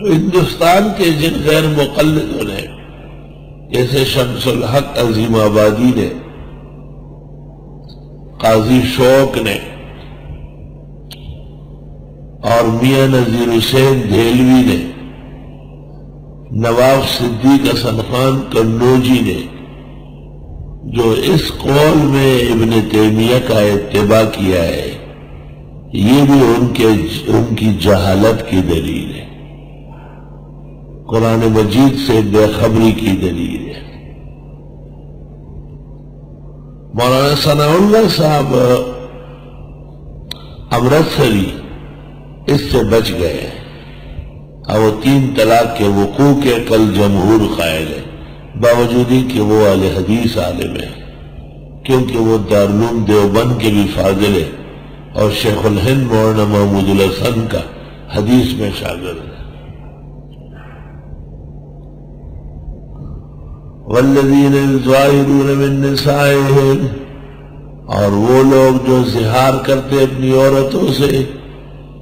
ہندوستان کے جن غیر مقلدوں نے جیسے شمس الحق عظیم آبادی نے، قاضی شوق نے اور میاں نذیر حسین دہلوی نے، نواب صدیق حسن خان قنوجی نے، جو اس قول میں ابن تیمیہ کا اتباع کیا ہے، یہ بھی ان کی جہالت کی دلیل ہے، قرآن مجید سے بے خبری کی دلیل ہے۔ مولانا ثناء اللہ صاحب امرتسری اس سے بچ گئے ہیں، اور وہ 3 طلاق کے وقوع کے کل جمہور قائل ہے، باوجود ہی کہ وہ اہل حدیث عالم ہے، کیونکہ وہ دارالعلوم دیوبند کے بھی فاضل ہے اور شیخ الہند مولانا محمود الحسن کا حدیث میں شاگرد ہے۔ والذین یظاہرون من نسائہم، اور وہ لوگ جو ظہار کرتے اپنی عورتوں سے،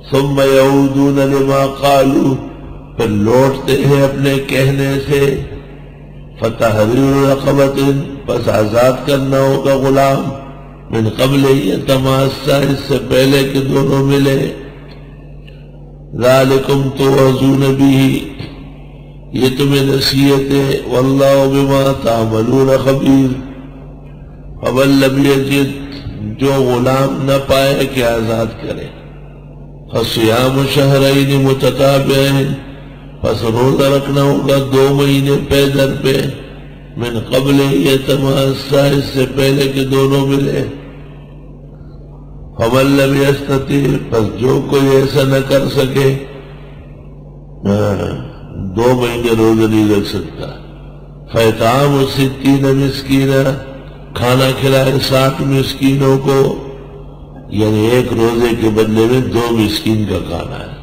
ثم یعودون لما قالوا، پھر لوٹتے ہیں اپنے کہنے سے، فتحریر رقبۃ، پس آزاد کرنا ہوگا غلام، من قبل یتماسا، اس سے پہلے کہ دونوں ملے، ذالکم توعظون بہ، یہ تمہیں نصیحت ہے، واللہ بما تعملون خبیر، فمن لم یجد، جو غلام نہ پائے کہ آزاد کرے، فصیام شہرین متتابعین، پس روزہ رکھنا ہوگا 2 مہینے پے در پہ، من قبل یتماسا، اس سے پہلے کہ دونوں ملے، فمن لم یستطع، پس جو کوئی ایسا نہ کر سکے، 2 مہینے روزہ نہیں رکھ سکتا، فاطعام 60 مسکینہ، کھانا کھلائے 60 مسکینوں کو، یعنی ایک روزے کے بدلے میں 2 مسکین کا کھانا ہے۔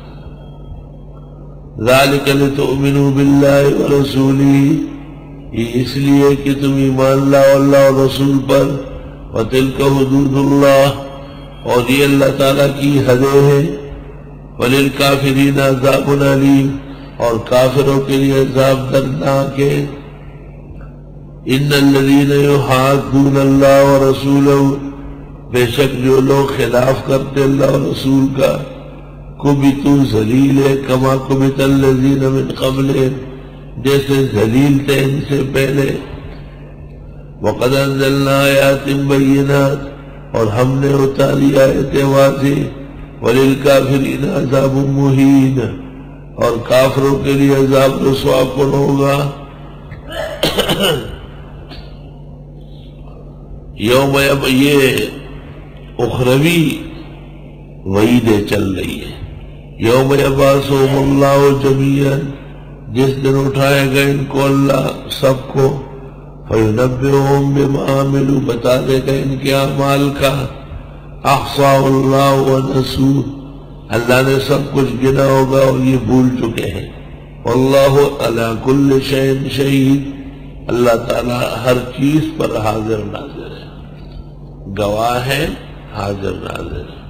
ذالک لتؤمنوا باللہ ورسولہ، یہ اس لیے کہ تم ایمان لاؤ اللہ اور رسول پر، وتلک حدود اللہ، اور یہ اللہ تعالیٰ کی حدیں ہیں، وللکافرین عذاب علیم، اور کافروں کے لیے عذاب دردناک ہے۔ ان الذین یحادون اللہ ورسولہ، بے شک جو لوگ خلاف کرتے اللہ اور رسول کا، کبتوا ذلیل ہے، کما کبت الذین من قبلہم، جیسے ذلیل تھے ان سے پہلے، وقد انزلنا آیات بینات، اور ہم نے اتاری آیت واضح، وللکافرین عذاب مہین، اور کافروں کے لیے عذاب رسوا کن ہوگا۔ یوم، یہ اخروی وعیدیں چل رہی ہے، یوم یبعثہم اللہ جمیعا، جس دن اٹھائے گا ان کو اللہ سب کو، فینبئہم بما عملوا، بتا دے گا ان کے اعمال کا، احصاہ اللہ ونسوہ، اللہ نے سب کچھ گنا ہوگا اور یہ بھول چکے ہیں، واللہ علی کل شیء شہید، اللہ تعالیٰ ہر چیز پر حاضر ناظر ہے، گواہ ہے، حاضر ناظر ہے۔